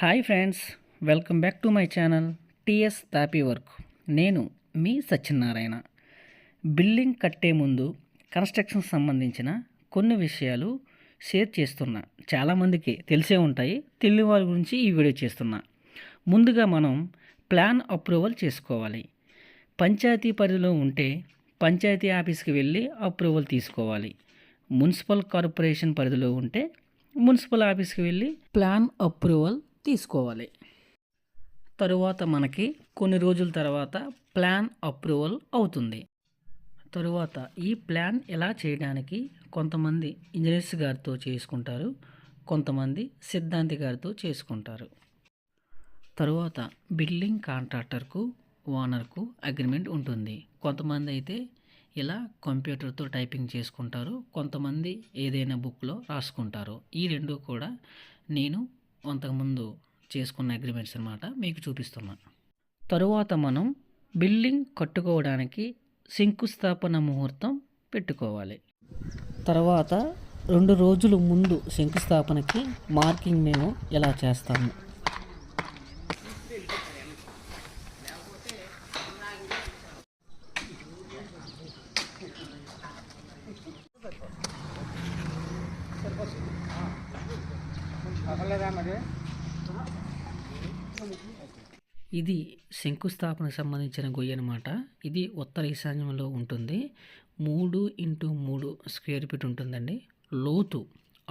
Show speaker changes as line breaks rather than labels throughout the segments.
Hi friends, welcome back to my channel TS తాపీ work. నేను మీ సత్యనారాయణ. బిల్డింగ్ కట్టే ముందు కన్స్ట్రక్షన్ సంబంధించిన కొన్ని విషయాలు షేర్ చేస్తున్నా. చాలామందికి తెలిసే ఉంటాయి, తెలియని వారి గురించి ఈ వీడియో చేస్తున్నా. ముందుగా మనం ప్లాన్ అప్రూవల్ చేసుకోవాలి. పంచాయతీ పరిధిలో ఉంటే పంచాయతీ ఆఫీస్కి వెళ్ళి అప్రూవల్ తీసుకోవాలి. మున్సిపల్ కార్పొరేషన్ పరిధిలో ఉంటే మున్సిపల్ ఆఫీస్కి వెళ్ళి ప్లాన్ అప్రూవల్ తీసుకోవాలి. తరువాత మనకి కొన్ని రోజుల తర్వాత ప్లాన్ అప్రూవల్ అవుతుంది. తరువాత ఈ ప్లాన్ ఎలా చేయడానికి కొంతమంది ఇంజనీర్స్ గారితో చేసుకుంటారు, కొంతమంది సిద్ధాంతి గారితో చేసుకుంటారు. తరువాత బిల్డింగ్ కాంట్రాక్టర్కు ఓనర్కు అగ్రిమెంట్ ఉంటుంది. కొంతమంది అయితే ఇలా కంప్యూటర్తో టైపింగ్ చేసుకుంటారు, కొంతమంది ఏదైనా బుక్లో రాసుకుంటారు. ఈ రెండు కూడా నేను అంతకుముందు చేసుకున్న అగ్రిమెంట్స్ అన్నమాట, మీకు చూపిస్తున్నా. తరువాత మనం బిల్డింగ్ కట్టుకోవడానికి శంకుస్థాపన ముహూర్తం పెట్టుకోవాలి. తర్వాత 2 రోజుల ముందు శంకుస్థాపనకి మార్కింగ్ మేము ఎలా చేస్తాము. ఇది శంకుస్థాపనకు సంబంధించిన గొయ్యి అనమాట. ఇది ఉత్తర ఈశాన్యంలో ఉంటుంది. 3x3 స్క్వేర్ ఫీట్ ఉంటుందండి. లోతు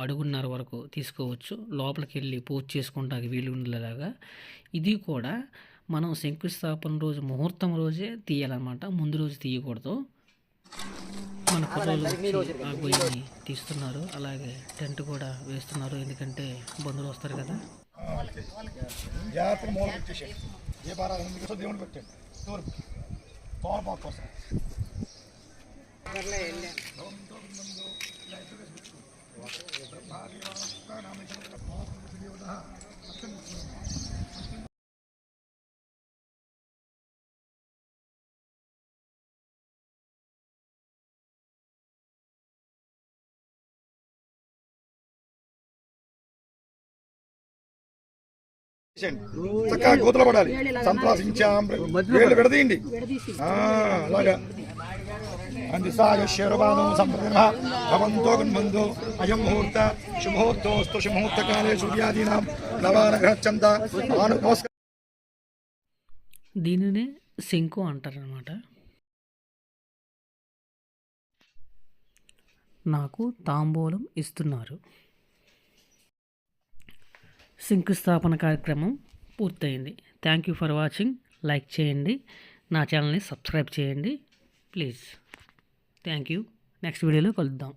1.5 అడుగు వరకు తీసుకోవచ్చు. లోపలికి వెళ్ళి పూజ చేసుకుంటానికి వీలు ఉండేలాగా. ఇది కూడా మనం శంకుస్థాపన రోజు ముహూర్తం రోజే తీయాలన్నమాట, ముందు రోజు తీయకూడదు. మన కుర్రోళ్ళు ఆ గొయ్యిని తీస్తున్నారు, అలాగే టెంట్ కూడా వేస్తున్నారు, ఎందుకంటే బంధువులు వస్తారు కదా.
చక్కగా గోతులు పడాలి. సంప్రాసించాం వేళ్ళు విడదీయండి అలాగా. అందిసాగశ్వరవానం సంప్రదిన భవంతో గన్మందో అయం ముహూర్త శుభముహూర్తోస్తు శుభముహూర్తకాలే సూర్యాదీనాం నవానగ్రహచంద నమస్కారం.
దీనినే శంకు అంటారనమాట. నాకు తాంబూలం ఇస్తున్నారు. శంకుస్థాపన కార్యక్రమం పూర్తయింది. Thank you for watching. Like చేయండి, నా ఛానల్ని సబ్స్క్రైబ్ చేయండి ప్లీజ్. Thank you. నెక్స్ట్ వీడియోలో కలుద్దాం.